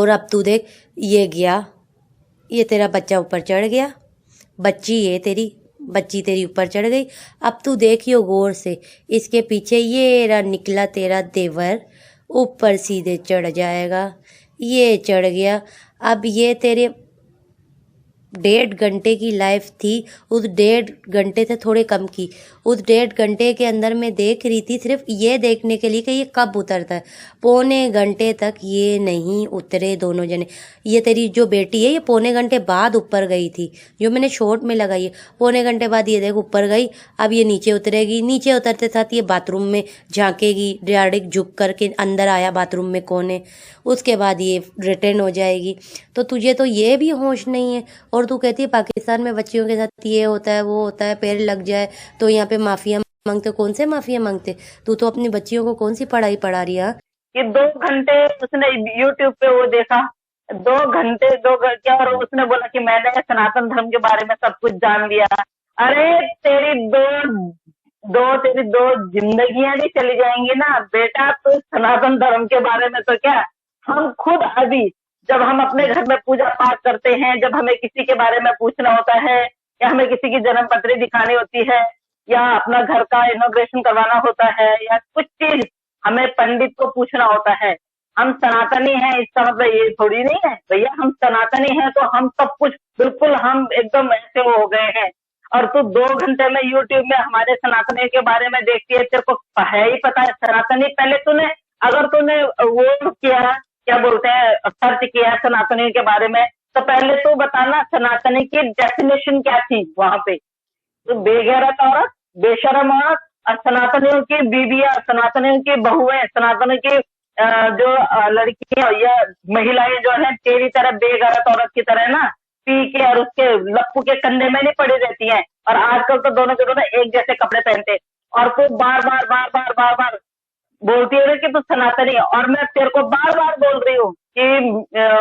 और अब तू देख, ये गया, ये तेरा बच्चा ऊपर चढ़ गया, बच्ची तेरी ऊपर चढ़ गई। अब तू देखियो गौर से, इसके पीछे ये रहा निकला तेरा देवर, ऊपर सीधे चढ़ जाएगा। ये चढ़ गया। अब ये तेरे 1.5 घंटे की लाइफ थी, उस 1.5 घंटे से थोड़े कम की, उस 1.5 घंटे के अंदर मैं देख रही थी सिर्फ ये देखने के लिए कि ये कब उतरता है। 1.25 घंटे तक ये नहीं उतरे दोनों जने। ये तेरी जो बेटी है ये 1.25 घंटे बाद ऊपर गई थी, जो मैंने शॉर्ट में लगाई है। 1.25 घंटे बाद ये देख ऊपर गई। अब ये नीचे उतरेगी, नीचे उतरते साथ ये बाथरूम में झांकेगी, डायरेक्ट झुक करके अंदर आया बाथरूम में कौन है, उसके बाद ये रिटर्न हो जाएगी। तो तुझे तो ये भी होश नहीं है, और तू कहती है पाकिस्तान में बच्चियों के साथ ये होता है वो होता है, पैर लग जाए तो यहाँ पे माफिया मांगते। कौन से माफिया मांगते? तू तो अपनी बच्चियों को कौन सी पढ़ाई पढ़ा रही है? कि 2 घंटे उसने यूट्यूब पे वो देखा, 2 घंटे और उसने बोला कि मैंने सनातन धर्म के बारे में सब कुछ जान लिया। अरे तेरी दो जिंदगियां भी चली जाएंगी ना बेटा। तो सनातन धर्म के बारे में तो क्या, हम खुद अभी जब हम अपने घर में पूजा पाठ करते हैं, जब हमें किसी के बारे में पूछना होता है, या हमें किसी की जन्म पत्री दिखानी होती है, या अपना घर का इनॉग्रेशन करवाना होता है, या कुछ चीज हमें पंडित को पूछना होता है, हम सनातनी हैं इसका मतलब ये थोड़ी नहीं है भैया। हम सनातनी हैं तो हम सब कुछ बिल्कुल हम एकदम ऐसे हो गए हैं। और तू 2 घंटे में यूट्यूब में हमारे सनातनी के बारे में देखती है, तेरे को है ही पता है सनातनी। पहले अगर तूने वो किया, क्या बोलते हैं, सर्च किया सनातनी के बारे में, तो पहले तू बताना सनातनी की डेफिनेशन क्या थी वहां पे। तो बेगैरत औरत, बेशरम औरत, और सनातनियों की बीवियां, सनातनियों की बहुएं, सनातनियों की जो लड़कियां या महिलाएं जो है तेरी तरह बेगैरत औरत की तरह ना पी के और उसके लप्पू के कंधे में नहीं पड़ी रहती हैं। और आजकल तो दोनों के दोनों एक जैसे कपड़े पहनते, और तू बार बार बार बार बार बार बोलती है कि तू सनातनी है। और मैं तेरे को बार बार बोल रही हूँ कि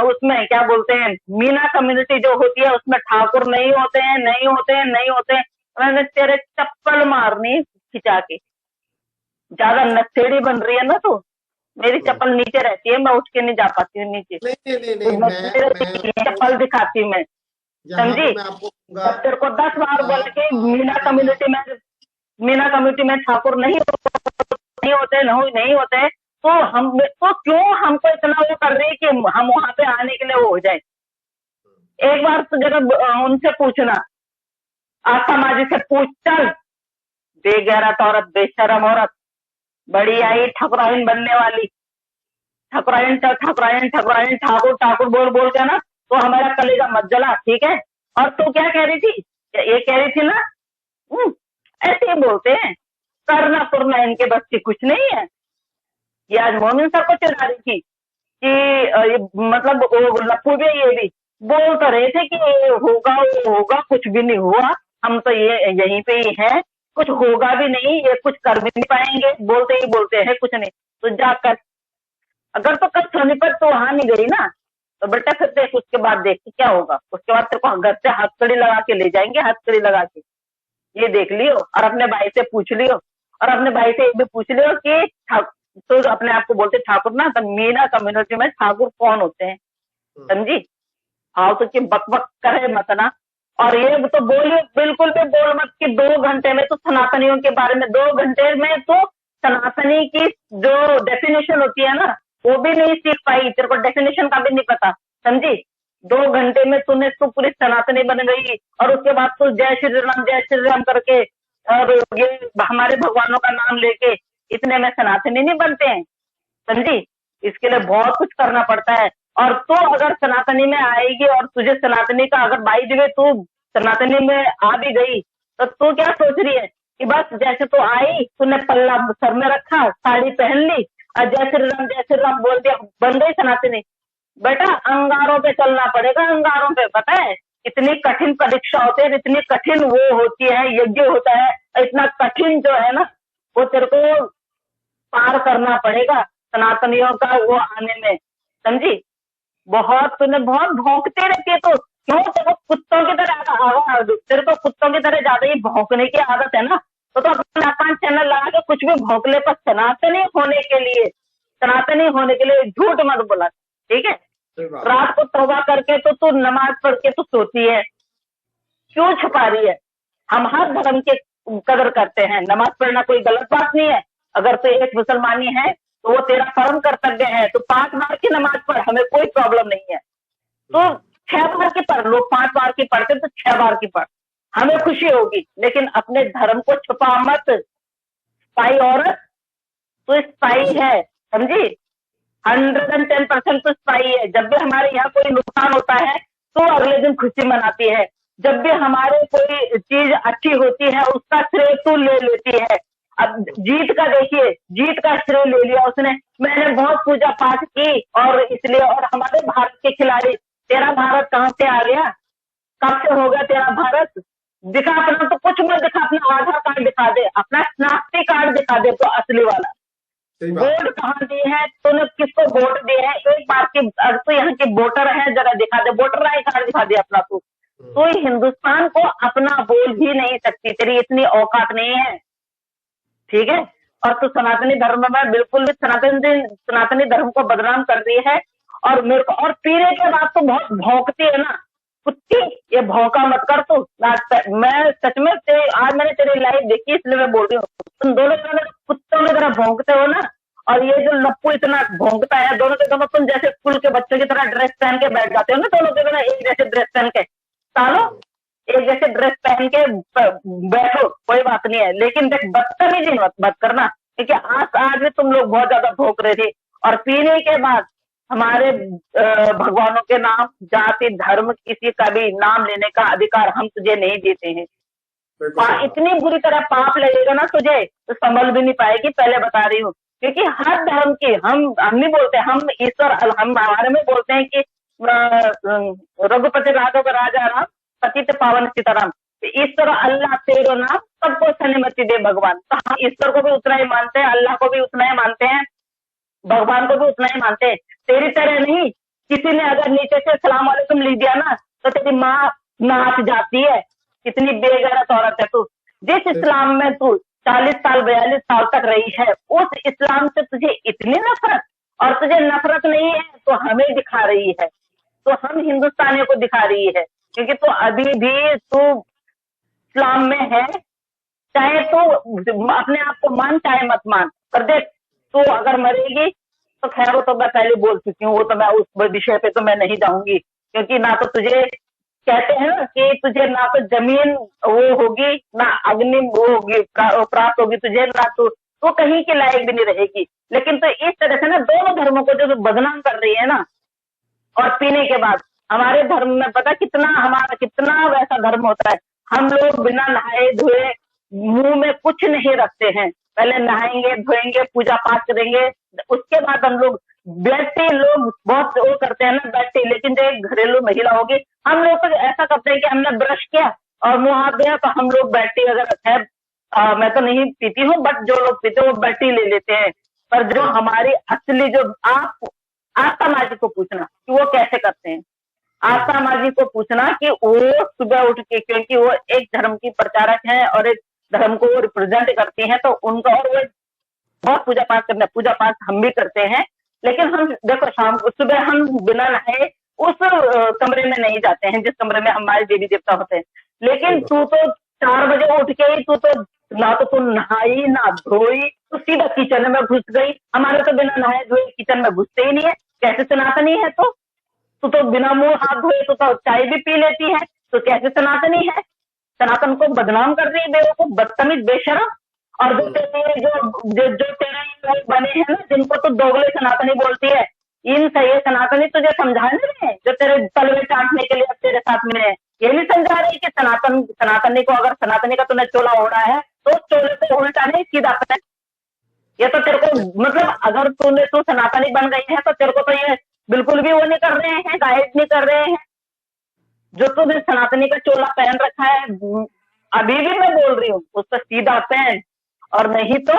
उसमें क्या बोलते हैं, मीना कम्युनिटी जो होती है उसमें ठाकुर नहीं होते हैं, नहीं होते हैं, नहीं होते हैं। मैंने तेरे चप्पल मारनी खिंचा के। ज्यादा नशेड़ी बन रही है ना तू। मेरी चप्पल नीचे रहती है, मैं उठ के नहीं जा पाती हूँ नीचे। नहीं, चप्पल दिखाती मैं, समझी। तेरे को 10 बार बोल के मीना कम्युनिटी में ठाकुर नहीं होते, नहीं होते, तो क्यों हमको इतना वो कर रही है कि हम वहां पे आने के लिए वो हो जाए। एक बार तो जरा उनसे पूछना, आस्था माजी से पूछ, चल बेगैरत औरत, बेशरम औरत, बड़ी आई ठकुराइन बनने वाली। ठकुराइन ठाकुर बोल बोल के ना तो हमारा कलेजा मत जला, ठीक है। और तू क्या कह रही थी, ये कह रही थी ना, ऐसे ही बोलते हैं, करना पुरना इनके बस की कुछ नहीं है। ये आज मोमिन सर को चिढ़ा रही थी कि मतलब लप्पू भी ये भी बोल तो रहे थे कि होगा वो होगा, कुछ भी नहीं हुआ, हम तो ये यहीं पे ही है, कुछ होगा भी नहीं, ये कुछ कर भी नहीं पाएंगे, बोलते ही बोलते हैं कुछ नहीं। तो जाकर अगर तो कल सोनीपत तो वहां नहीं गई ना, तो बेटा फिर देख उसके बाद देख क्या होगा। उसके बाद तेरे को घर से हथकड़ी लगा के ले जाएंगे, हथकड़ी लगा के। ये देख लियो, और अपने भाई से पूछ लियो, और अपने भाई से ये भी पूछ लियो कि तो अपने आप को बोलते ठाकुर ना, तो मीना कम्युनिटी में ठाकुर कौन होते हैं, समझी। आओ तो कि बक बक करे मत ना। और ये तो बोलिए, बिल्कुल भी बोल मत कि 2 घंटे में तो सनातनियों के बारे में, 2 घंटे में तो सनातनी की जो डेफिनेशन होती है ना वो भी नहीं सीख पाई, तेरे को डेफिनेशन का भी नहीं पता, समझी। 2 घंटे में तू पूरी सनातनी बन गई, और उसके बाद तू जय श्री राम करके और ये हमारे भगवानों का नाम लेके, इतने में सनातनी नहीं बनते हैं, समझी। इसके लिए बहुत कुछ करना पड़ता है। और तू अगर सनातनी में आएगी और तुझे सनातनी का अगर बाई द वे तू सनातनी में आ भी गई, तो तू क्या सोच रही है कि बस जैसे तू आई, तूने पल्ला सर में रखा, साड़ी पहन ली और जय श्री राम बोल दिया, बन गई सनातनी। बेटा अंगारों पे चलना पड़ेगा, अंगारों पे। पता है इतनी कठिन परीक्षा होती है, इतनी कठिन वो होती है, यज्ञ होता है, इतना कठिन जो है ना वो तेरे को पार करना पड़ेगा सनातनियों का वो आने में, समझी। तूने बहुत भौंकते रहती है, तो क्यों तेरे को कुत्तों की तरह, तेरे को कुत्तों की तरह ज्यादा ही भौंकने की आदत है ना, तो अपना अकाउंट चैनल लगा के कुछ भी भौंक ले, पर सनातनी होने के लिए झूठ मत बोला, ठीक है। सही बात। रात को तौबा करके तो तू नमाज पढ़ के तू सोती है, क्यों छुपा रही है? हम हर धर्म के कदर करते हैं, नमाज पढ़ना कोई गलत बात नहीं है। अगर तो एक मुसलमानी है तो वो तेरा परम कर्तव्य है, तो 5 बार की नमाज पढ़, हमें कोई प्रॉब्लम नहीं है। तो 6 बार की पढ़, लोग 5 बार की पढ़ते तो 6 बार की पढ़, हमें खुशी होगी। लेकिन अपने धर्म को छुपा मत। स्पाई औरत तो स्पाई है, समझी? 110% तो स्पाई है। जब भी हमारे यहाँ कोई नुकसान होता है तो अगले दिन खुशी मनाती है, जब भी हमारे कोई चीज अच्छी होती है उसका श्रेय तू ले लेती है। अब जीत का देखिए, जीत का श्रेय ले लिया उसने, मैंने बहुत पूजा पाठ की और इसलिए, और हमारे भारत के खिलाड़ी, तेरा भारत कहाँ से आ गया? कब से हो गया तेरा भारत? दिखा अपना, तो कुछ मत दिखा, अपना आधार कार्ड दिखा दे, अपना शनाख्ती कार्ड दिखा दे, तो असली वाला। सही बात। वोट कहाँ दिए हैं तूने, किसको वोट दिए हैं? एक बार की, अगर तो यहाँ की वोटर है जरा दिखा दे, वोटर आई कार्ड दिखा दे अपना तू। तो हिंदुस्तान को अपना बोल भी नहीं सकती, तेरी इतनी औकात नहीं है, ठीक है? और तू सनातनी धर्म में बिल्कुल भी सनातनी धर्म को बदनाम कर रही है। और मेरे को, और पीने के बाद तो बहुत भौंकती है ना कुत्ती, ये भौंका मत कर तू। मैं सच में आज मैंने तेरी लाइव देखी इसलिए मैं बोल रही हूँ, तुम दोनों कुत्तों की तरह भौंकते हो ना, और ये जो लप्पू इतना भौंकता है, दोनों के दोनों तुम जैसे स्कूल के बच्चों की तरह ड्रेस पहन के बैठ जाते हो ना, दोनों के दोनों एक जैसे ड्रेस पहन के, सालो एक जैसे ड्रेस पहन के बैठो, कोई बात नहीं है। लेकिन देख, बदतमीजी मत करना, क्योंकि आज भी तुम लोग बहुत ज्यादा भौंक रहे थे। और पीने के बाद हमारे भगवानों के नाम, जाति, धर्म, किसी का भी नाम लेने का अधिकार हम तुझे नहीं देते हैं। इतनी बुरी तरह पाप लगेगा ना तुझे तो संभल भी नहीं पाएगी, पहले बता रही हूँ। क्योंकि हर धर्म की हम नहीं बोलते, हम ईश्वर, हम हमारे में बोलते हैं कि रघुपति राघव राजा राम पतित पावन सीताराम, ईश्वर अल्लाह तेरो नाम सबको सन्मति दे भगवान। तो हम ईश्वर को भी उतना ही मानते हैं, अल्लाह को भी उतना ही मानते हैं, भगवान को भी उतना ही मानते हैं। तेरी तरह नहीं, किसी ने अगर नीचे से सलाम वालेकुम लिख दिया ना तो तेरी माँ नाच जाती है। कितनी बेगैरत औरत है तू। जिस इस्लाम में तू 40 साल 42 साल तक रही है, उस इस्लाम से तुझे इतनी नफरत, और तुझे नफरत नहीं है तो हमें दिखा रही है, तो हम हिंदुस्तानियों को दिखा रही है। क्योंकि तू अभी भी तू इस्लाम में है, चाहे तू अपने आप को मान चाहे मत मान, पर देख तू अगर मरेगी तो खैर, वो तो मैं पहले बोल चुकी हूँ, वो तो मैं उस विषय पे तो मैं नहीं जाऊंगी। क्योंकि ना तो तुझे कहते हैं ना कि तुझे ना तो जमीन वो होगी, ना अग्नि वो होगी प्राप्त होगी तुझे, ना तो कहीं के लायक भी नहीं रहेगी। लेकिन तो इस तरह से ना दोनों धर्मों को जो बदनाम कर रही है ना, और पीने के बाद हमारे धर्म में पता कितना, हमारा कितना वैसा धर्म होता है। हम लोग बिना नहाए धोए मुंह में कुछ नहीं रखते हैं, पहले नहाएंगे धोएंगे पूजा पाठ करेंगे, उसके बाद हम लोग बैठते, लोग बहुत वो करते हैं ना बैठते। लेकिन जो एक घरेलू महिला होगी, हम लोग तो ऐसा करते हैं कि हमने ब्रश किया और मुंह हाथ धोया तो हम लोग बैठी, अगर है मैं तो नहीं पीती हूँ, बट जो लोग पीते हैं वो बैठी ले लेते हैं। पर जो हमारी असली, जो आप आस्था माजी को पूछना कि वो कैसे करते हैं, आस्था माजी को पूछना कि वो सुबह उठ के, क्योंकि वो एक धर्म की प्रचारक है और एक धर्म को रिप्रेजेंट करती हैं, तो उनका, और वो बहुत पूजा पाठ करना, पूजा पाठ हम भी करते हैं। लेकिन हम देखो शाम को सुबह हम बिना नहाए उस कमरे में नहीं जाते हैं जिस कमरे में हमारे देवी देवता होते हैं। लेकिन तू तो 4 बजे उठ के ही तू तो ना तो तू नहाई ना धोई, तो सीधा किचन में घुस गई। हमारे तो बिना नहाए धोए किचन में घुसते ही नहीं है, कैसे सनातनी है? तू तो बिना मुंह हाथ धोए तो चाय भी पी लेती है, तो कैसे सनातनी है? सनातन को बदनाम कर रही है, बेवकूफ, बदतमीज, बेशरम। और जो तेरे जो तेरे लोग बने हैं ना, जिनको तो दोगले सनातनी बोलती है, इन सही सनातनी तुझे समझा नहीं रहे, जो तेरे तलवे चाटने के लिए अब तेरे साथ में है, ये नहीं समझा रही कि सनातनी को, अगर सनातनी का तूने चोला ओढ़ा है तो चोले को उल्टा नहीं सीधा पहन। ये तो तेरे को, मतलब अगर तू सनातनी बन गई है तो तेरे को तो ये बिल्कुल भी वो नहीं कर रहे हैं, गाइड नहीं कर रहे हैं। जो तूने सनातनी का चोला पहन रखा है, अभी भी मैं बोल रही हूँ, उसका सीधा पहन, और नहीं तो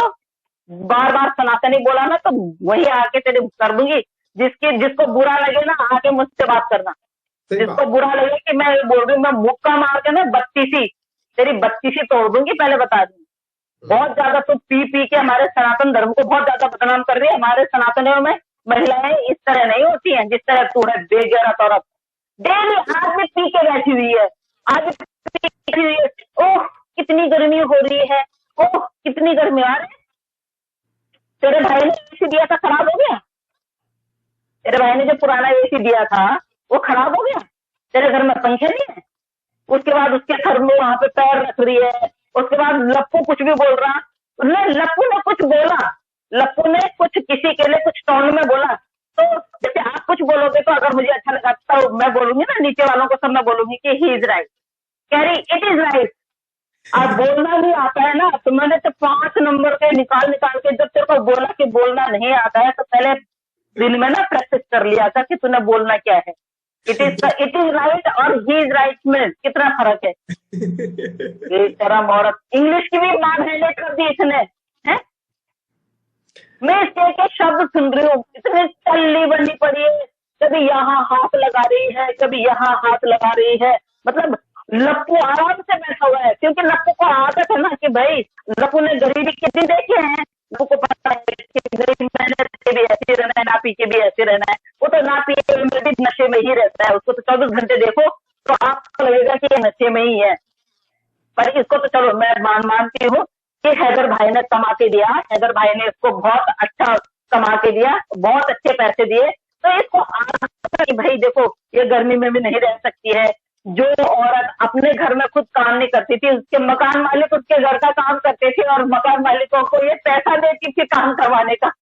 बार बार सनातनी बोला ना तो वही आके तेरे कर दूंगी। जिसको बुरा लगे ना आके मुझसे बात करना, जिसको बुरा लगे कि मैं बोल रही हूँ, मैं मुक्का मार के ना तेरी बत्तीसी तोड़ दूंगी, पहले बता दूंगी। बहुत ज्यादा तो पी के हमारे सनातन धर्म को बहुत ज्यादा बदनाम कर रही है। हमारे सनातनियों में महिलाएं इस तरह नहीं होती हैं जिस तरह तू है बेगैरत औरत। डेली आज भी पी के बैठी हुई है, आज भी पी के बैठी हुई है। ओह कितनी गर्मी हो रही है, ओह कितनी गर्मी आ रही है। तेरे भाई ने एसी दिया था, खराब हो गया? तेरे भाई ने जो पुराना एसी दिया था वो खराब हो गया? तेरे घर में पंखे नहीं है? उसके बाद उसके घर में वहां पे पैर रख रही है, उसके बाद लप्पू कुछ भी बोल रहा, लप्पू ने कुछ बोला, लप्पू ने कुछ किसी के लिए कुछ टोन में बोला, तो जैसे आप कुछ बोलोगे तो अगर मुझे अच्छा लगा तो मैं बोलूंगी ना, नीचे वालों को सब मैं बोलूंगी कि ही इज राइट, कह रही इट इज राइट। अब बोलना नहीं आता है ना, तो मैंने तो 5 नंबर के निकाल निकाल के, जब तेरे को बोला कि बोलना नहीं आता है तो पहले दिन में ना प्रैक्टिस कर लिया था कि तूने बोलना क्या है। इट इज राइट और ही इज राइट में कितना फर्क है। बेशरम औरत, इंग्लिश की भी मां हाईलाइट कर दी इसने है। मैं इसके के शब्द सुन रही हूँ, इतनी चल्ली बनी पड़ी है, कभी यहाँ हाथ लगा रही है, कभी यहाँ हाथ लगा रही है। मतलब लप्पू आराम से बैठा हुआ है, क्योंकि लप्पू को आदत है ना कि भाई लप्पू ने गरीबी के दिन देखे हैं, लप्पू को पता है कि गरीब मैंने भी ऐसे रहना है, ना पी के भी ऐसे रहना है। वो तो ना पिए में भी नशे में ही रहता है, उसको तो 24 घंटे देखो तो आपको लगेगा कि ये नशे में ही है। पर इसको तो चलो मैं मानती हूँ कि हैदर भाई ने कमा के दिया, हैदर भाई ने इसको बहुत अच्छा कमा के दिया, बहुत अच्छे पैसे दिए, तो इसको आदत कि भाई देखो ये गर्मी में भी नहीं रह सकती है। जो औरत अपने घर में खुद काम नहीं करती थी, उसके मकान मालिक उसके घर का काम करते थे और मकान मालिकों को ये पैसा देती थी काम करवाने का।